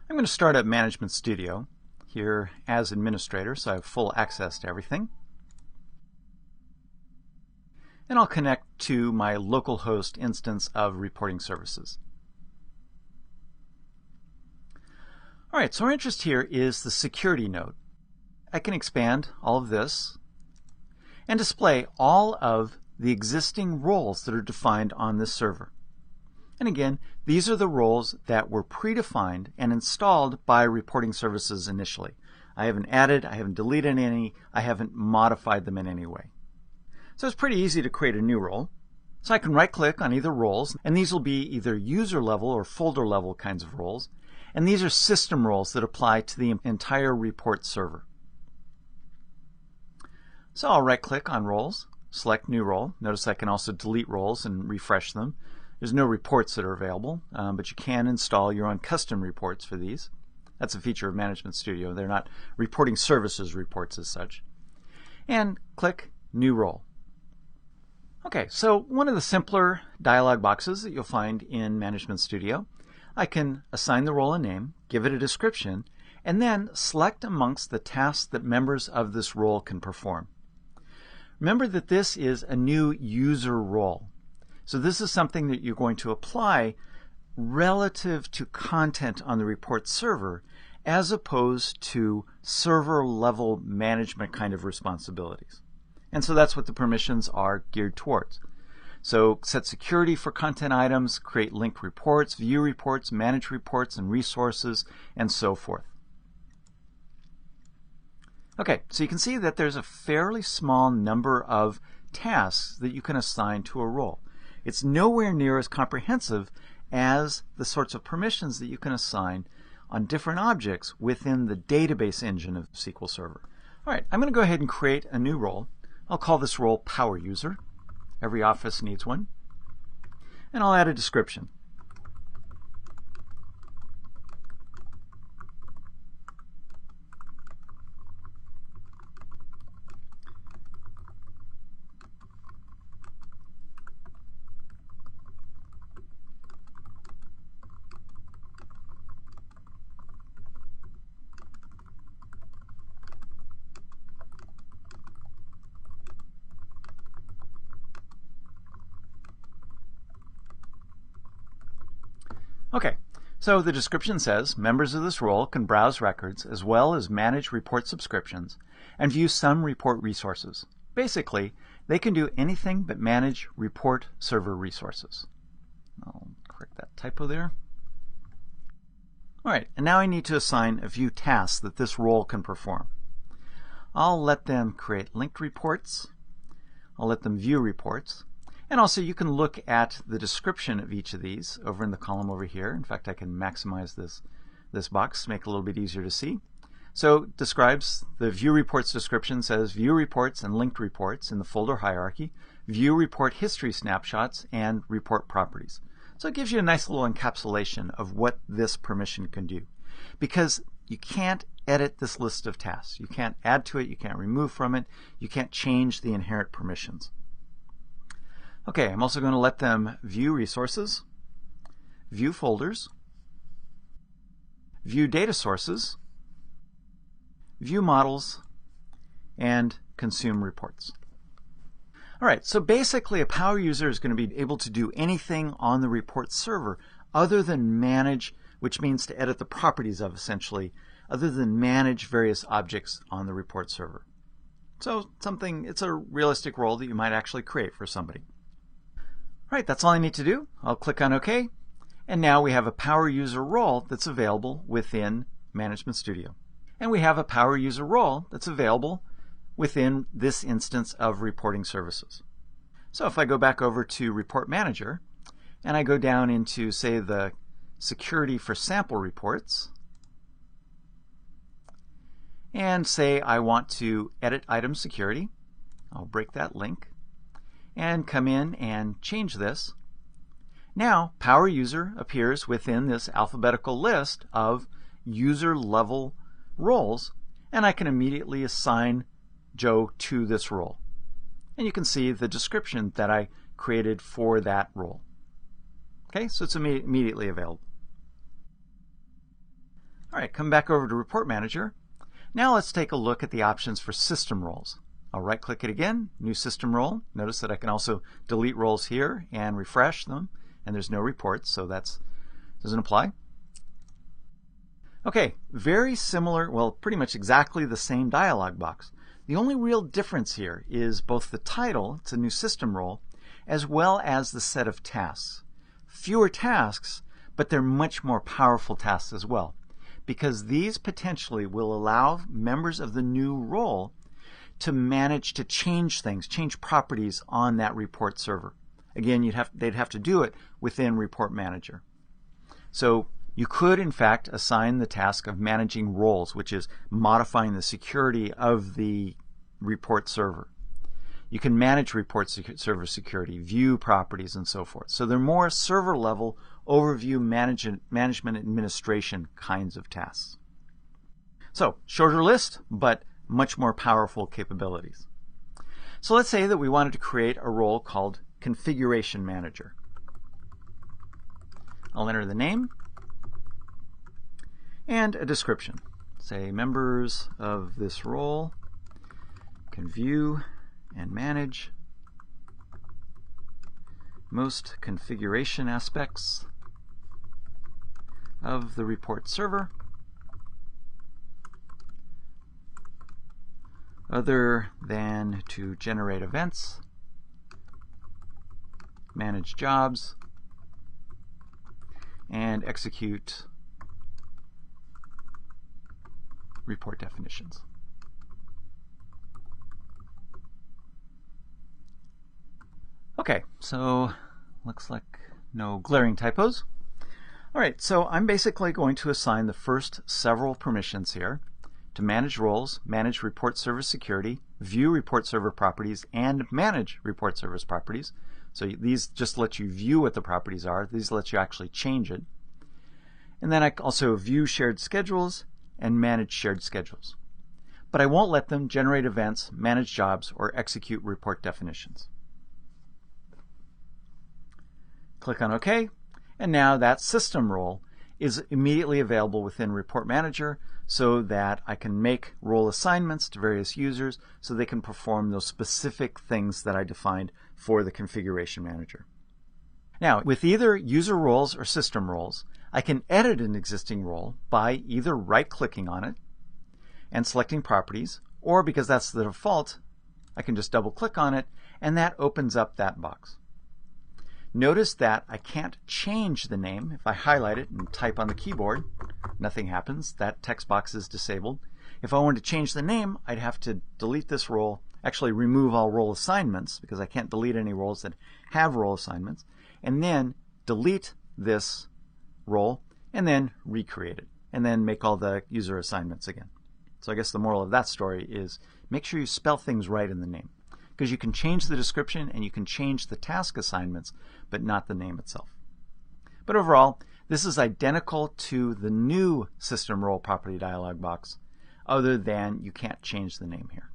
I'm going to start up Management Studio here as administrator, so I have full access to everything. And I'll connect to my localhost instance of reporting services. All right, so our interest here is the security node. I can expand all of this and display all of the existing roles that are defined on this server. And again, these are the roles that were predefined and installed by reporting services initially. I haven't added, I haven't deleted any, I haven't modified them in any way. So it's pretty easy to create a new role. So I can right-click on either roles, and these will be either user level or folder level kinds of roles. And these are system roles that apply to the entire report server. So I'll right-click on roles, select new role. Notice I can also delete roles and refresh them. There's no reports that are available, but you can install your own custom reports for these. That's a feature of Management Studio. They're not reporting services reports as such. And click New Role. Okay, so one of the simpler dialog boxes that you'll find in Management Studio, I can assign the role a name, give it a description, and then select amongst the tasks that members of this role can perform. Remember that this is a new user role. So this is something that you're going to apply relative to content on the report server as opposed to server level management kind of responsibilities. And so that's what the permissions are geared towards. So set security for content items, create linked reports, view reports, manage reports and resources, and so forth. Okay, so you can see that there's a fairly small number of tasks that you can assign to a role. It's nowhere near as comprehensive as the sorts of permissions that you can assign on different objects within the database engine of SQL Server. All right, I'm going to go ahead and create a new role. I'll call this role Power User. Every office needs one. And I'll add a description. Okay, so the description says members of this role can browse records as well as manage report subscriptions and view some report resources. Basically, they can do anything but manage report server resources. I'll correct that typo there. All right, and now I need to assign a few tasks that this role can perform. I'll let them create linked reports. I'll let them view reports. And also you can look at the description of each of these over in the column over here. In fact, I can maximize this box, make it a little bit easier to see. So it describes the view reports description, says view reports and linked reports in the folder hierarchy, view report history snapshots, and report properties. So it gives you a nice little encapsulation of what this permission can do. Because you can't edit this list of tasks. You can't add to it, you can't remove from it, you can't change the inherent permissions. Okay, I'm also going to let them view resources, view folders, view data sources, view models, and consume reports. All right, so basically a power user is going to be able to do anything on the report server other than manage, which means to edit the properties of essentially, other than manage various objects on the report server. So it's a realistic role that you might actually create for somebody. All right, that's all I need to do. I'll click on OK, and now we have a power user role that's available within Management Studio. And we have a power user role that's available within this instance of reporting services. So if I go back over to Report Manager, and I go down into, say, the security for sample reports, and say I want to edit item security, I'll break that link, and come in and change this. Now, Power User appears within this alphabetical list of user level roles, and I can immediately assign Joe to this role. And you can see the description that I created for that role. Okay, so it's immediately available. All right, come back over to Report Manager. Now let's take a look at the options for system roles. I'll right-click it again, New System Role. Notice that I can also delete roles here and refresh them, and there's no reports, so that doesn't apply. Okay, very similar, well, pretty much exactly the same dialog box. The only real difference here is both the title, it's a new system role, as well as the set of tasks. Fewer tasks, but they're much more powerful tasks as well, because these potentially will allow members of the new role to manage to change things, change properties on that report server. Again, they'd have to do it within Report Manager. So you could, in fact, assign the task of managing roles, which is modifying the security of the report server. You can manage report server security, view properties, and so forth. So they're more server-level overview management administration kinds of tasks. So shorter list, but much more powerful capabilities. So let's say that we wanted to create a role called Configuration Manager. I'll enter the name and a description. Say members of this role can view and manage most configuration aspects of the report server other than to generate events, manage jobs, and execute report definitions. Okay, so looks like no glaring typos. All right, so I'm basically going to assign the first several permissions here to manage roles, manage report server security, view report server properties, and manage report service properties. So these just let you view what the properties are. These let you actually change it. And then I also view shared schedules and manage shared schedules. But I won't let them generate events, manage jobs, or execute report definitions. Click on OK, and now that system role is immediately available within Report Manager so that I can make role assignments to various users so they can perform those specific things that I defined for the Configuration Manager. Now, with either user roles or system roles, I can edit an existing role by either right-clicking on it and selecting Properties, or because that's the default, I can just double-click on it, and that opens up that box. Notice that I can't change the name. If I highlight it and type on the keyboard, nothing happens. That text box is disabled. If I wanted to change the name, I'd have to delete this role, actually remove all role assignments, because I can't delete any roles that have role assignments, and then delete this role, and then recreate it, and then make all the user assignments again. So I guess the moral of that story is make sure you spell things right in the name, because you can change the description and you can change the task assignments, but not the name itself. But overall, this is identical to the new system role property dialog box, other than you can't change the name here.